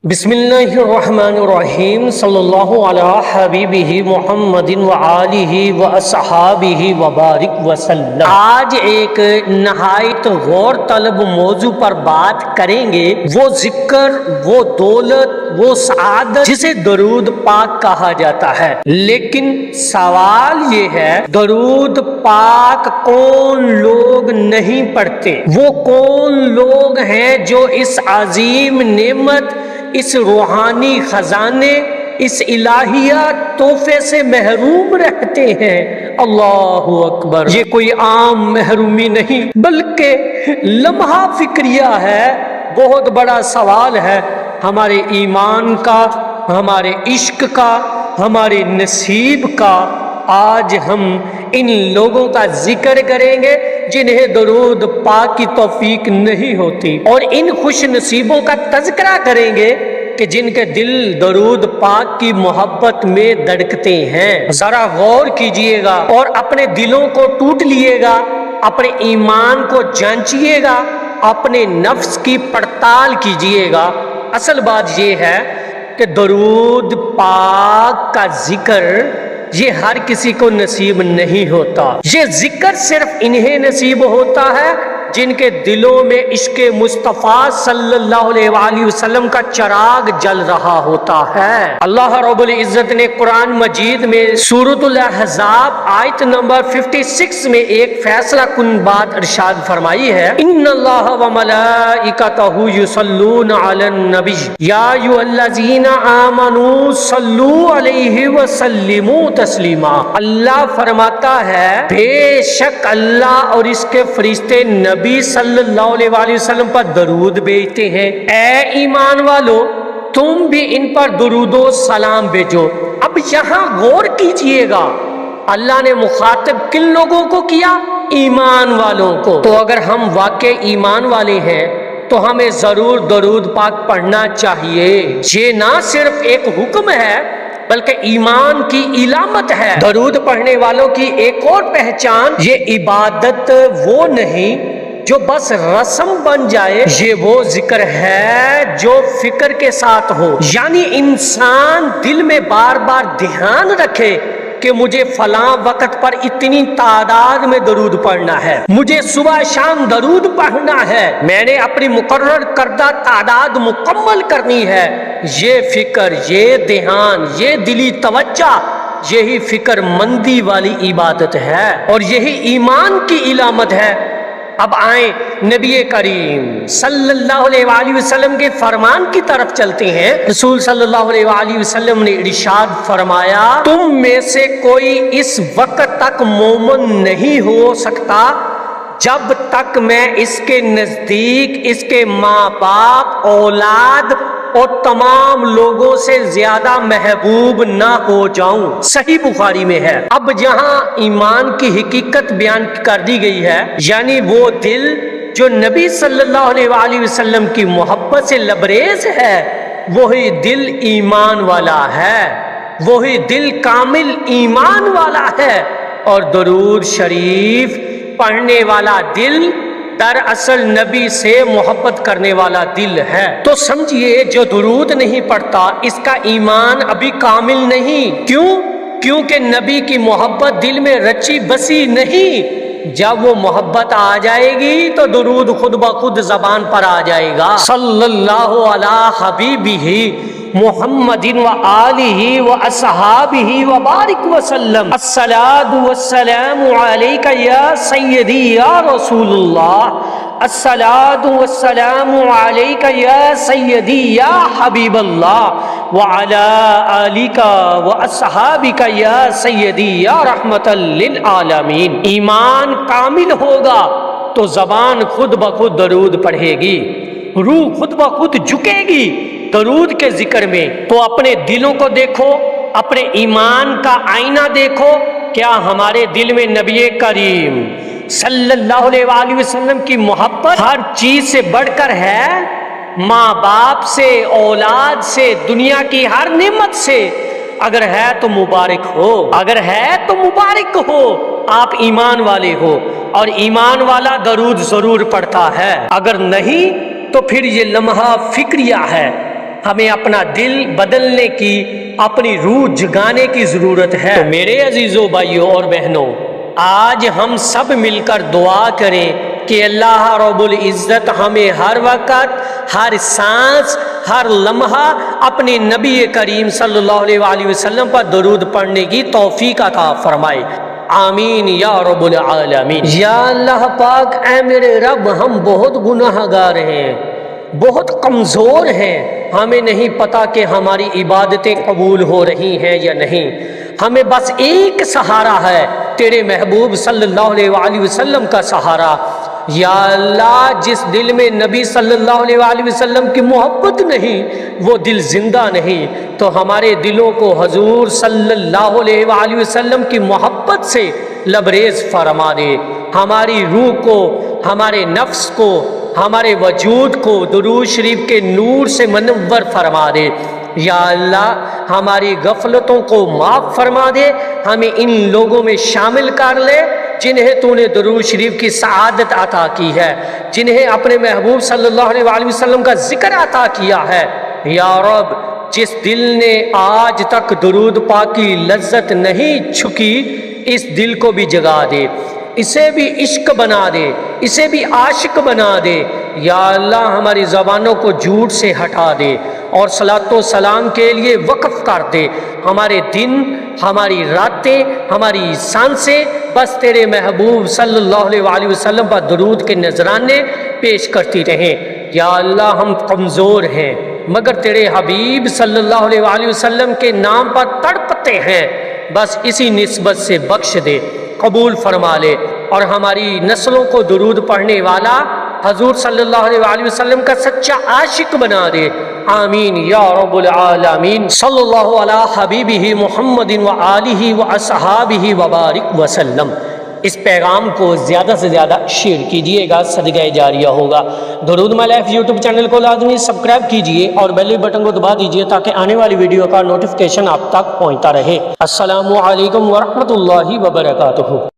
बिस्मिल्लाहिर्रहमानिर्रहीम सल्लल्लाहु अला हबीबिही मुहम्मदिन व आलिही व अस्हाबिही व बारिक वसल्लम। आज एक नहायत गौर तलब मौजू पर बात करेंगे। वो जिक्र, वो दौलत, वो सआदत जिसे दरूद पाक कहा जाता है। लेकिन सवाल ये है, दरूद पाक कौन लोग नहीं पढ़ते? वो कौन लोग हैं जो इस अजीम नेमत, इस रूहानी खजाने, इस इलाहिया तोहफे से महरूम रहते हैं? अल्लाहु अकबर। ये कोई आम महरूमी नहीं बल्कि लम्हा फिक्रिया है। बहुत बड़ा सवाल है हमारे ईमान का, हमारे इश्क का, हमारे नसीब का। आज हम इन लोगों का जिक्र करेंगे जिन्हें दरूद पाक की तौफीक नहीं होती, और इन खुश नसीबों का तज़किरा करेंगे कि जिनके दिल दरूद पाक की मोहब्बत में धड़कते हैं। जरा गौर कीजिएगा और अपने दिलों को टूट लिएगा, अपने ईमान को जांचिएगा, अपने नफ्स की पड़ताल कीजिएगा। असल बात ये है कि दरूद पाक का जिक्र ये हर किसी को नसीब नहीं होता। ये जिक्र सिर्फ इन्हें नसीब होता है जिनके दिलों में इश्क़े मुस्तफ़ा सल्लल्लाहु अलैहि वसल्लम का चिराग जल रहा होता है। अल्लाह रब्बुल इज़्ज़त ने कुरान मजीद में सूरतुल अहज़ाब आयत नंबर 56 में एक फैसला कुन बात इरशाद फरमाई है, इन्नल्लाह व मलाइकतहु युसल्लूना अलन नबी या अय्युहल्लज़ीना आमनू सल्लू अलैहि व सल्लिमू तस्लीमा। अल्लाह फरमाता है, बेशक अल्लाह और इसके फरिश्ते नबी सल्लल्लाहु अलैहि वसल्लम पर दरूद भेजते हैं। ए ईमान वालो, तुम भी इन पर दुरूदो सलाम भेजो। अब यहाँ गौर कीजिएगा, अल्लाह ने मुखातिब किन लोगों को किया? ईमान वालों को। तो अगर हम वाकई ईमान वाले हैं तो हमें जरूर दरूद पाक पढ़ना चाहिए। ये ना सिर्फ एक हुक्म है बल्कि ईमान की इलामत है। दरूद पढ़ने वालों की एक और पहचान, ये इबादत वो नहीं जो बस रस्म बन जाए, ये वो जिक्र है जो फिक्र के साथ हो। यानी इंसान दिल में बार बार ध्यान रखे कि मुझे फलां वक्त पर इतनी तादाद में दरूद पढ़ना है, मुझे सुबह शाम दरूद पढ़ना है, मैंने अपनी मुकर्रर करदा तादाद मुकम्मल करनी है। ये फिक्र, ये ध्यान, ये दिली तवज्जो, यही फिक्रमंदी वाली इबादत है और यही ईमान की इलामत है। अब आए नबी करीम सल्लल्लाहु अलैहि वसल्लम के फरमान की तरफ चलते हैं। रसूल सल्लल्लाहु अलैहि वसल्लम ने इरशाद फरमाया, तुम में से कोई इस वक्त तक मोमिन नहीं हो सकता जब तक मैं इसके नजदीक इसके माँ बाप, औलाद और तमाम लोगों से ज्यादा महबूब ना हो जाऊं। सही बुखारी में है। अब यहाँ ईमान की हकीकत बयान कर दी गई है, यानी वो दिल जो नबी सल्लल्लाहु अलैहि वसल्लम की मोहब्बत से लबरेज है, वही दिल ईमान वाला है, वही दिल कामिल ईमान वाला है। और दरूद शरीफ पढ़ने वाला दिल दरअसल नबी से मोहब्बत करने वाला दिल है। तो समझिए, जो दुरूद नहीं पढ़ता इसका ईमान अभी कामिल नहीं। क्यों? क्योंकि नबी की मोहब्बत दिल में रची बसी नहीं। जब वो मोहब्बत आ जाएगी तो दुरूद खुद ब खुद जबान पर आ जाएगा। सल्लल्लाहु अला हबीबिही मुहम्मदिन व आलिही व अस्हाबिही व बारिक वसल्लम। अस्सलातु वस्सलामु अलैका या सय्यदी या रसूलुल्लाह। अस्सलातु वस्सलामु अलैका या सय्यदी या हबीबल्लाह व अला आलिका व अस्हाबिका या सय्यदी या रहमतल लिल आलमीन। ईमान कामिल होगा तो जबान खुद ब खुद दरूद पढ़ेगी, रूह खुद ब खुद झुकेगी दरूद के जिक्र में। तो अपने दिलों को देखो, अपने ईमान का आईना देखो। क्या हमारे दिल में नबी करीम सल्लल्लाहु अलैहि वसल्लम की मोहब्बत हर चीज से बढ़कर है? माँ बाप से, औलाद से, दुनिया की हर नेमत से? अगर है तो मुबारक हो, अगर है तो मुबारक हो, आप ईमान वाले हो। और ईमान वाला दरूद जरूर पढ़ता है। अगर नहीं तो फिर ये लम्हा फिक्रिया है, ہمیں اپنا دل بدلنے کی، اپنی روح جگانے کی ضرورت ہے۔ تو میرے عزیزوں، بھائیوں اور بہنوں، آج ہم سب مل کر دعا کریں کہ اللہ رب العزت ہمیں ہر وقت، ہر سانس، ہر لمحہ اپنے نبی کریم صلی اللہ علیہ وآلہ وسلم پر درود پڑھنے کی توفیق عطا فرمائے۔ آمین یا رب العالمین۔ یا اللہ پاک، اے میرے رب، ہم بہت گناہ گار ہیں، بہت کمزور ہیں، ہمیں نہیں پتا کہ ہماری عبادتیں قبول ہو رہی ہیں یا نہیں۔ ہمیں بس ایک سہارا ہے، تیرے محبوب صلی اللہ علیہ وآلہ وسلم کا سہارا۔ یا اللہ، جس دل میں نبی صلی اللہ علیہ وآلہ وسلم کی محبت نہیں، وہ دل زندہ نہیں، تو ہمارے دلوں کو حضور صلی اللہ علیہ وآلہ وسلم کی محبت سے لبریز فرما دے، ہماری روح کو، ہمارے نفس کو، ہمارے وجود کو درود شریف کے نور سے منور فرما دے۔ یا اللہ، ہماری غفلتوں کو معاف فرما دے، ہمیں ان لوگوں میں شامل کر لے جنہیں تو نے درود شریف کی سعادت عطا کی ہے، جنہیں اپنے محبوب صلی اللہ علیہ وآلہ وسلم کا ذکر عطا کیا ہے۔ یا رب، جس دل نے آج تک درود پاک کی لذت نہیں چھکی، اس دل کو بھی جگا دے، اسے بھی عشق بنا دے، اسے بھی عاشق بنا دے۔ یا اللہ، ہماری زبانوں کو جھوٹ سے ہٹا دے اور صلاۃ و سلام کے لیے وقف کر دے۔ ہمارے دن، ہماری راتیں، ہماری سانسیں بس تیرے محبوب صلی اللہ علیہ وآلہ وسلم پر درود کے نذرانے پیش کرتی رہیں۔ یا اللہ، ہم کمزور ہیں مگر تیرے حبیب صلی اللہ علیہ وآلہ وسلم کے نام پر تڑپتے ہیں، بس اسی نسبت سے بخش دے، قبول فرما لے، اور ہماری نسلوں کو درود پڑھنے والا، حضور صلی اللہ علیہ وآلہ وسلم کا سچا عاشق بنا دے۔ آمین یا رب العالمین۔ صلی اللہ علی حبیبہ محمد وآلہ واصحابہ وبارک وسلم۔ اس پیغام کو زیادہ سے زیادہ شیئر کیجئے گا، صدقہ جاریہ ہوگا۔ درود مائی لائف یوٹیوب چینل کو لازمی سبسکرائب کیجئے اور بیل بٹن کو دبا دیجئے تاکہ آنے والی ویڈیو کا نوٹیفیکیشن آپ تک پہنچتا رہے۔ السلام علیکم ورحمۃ اللہ وبرکاتہ۔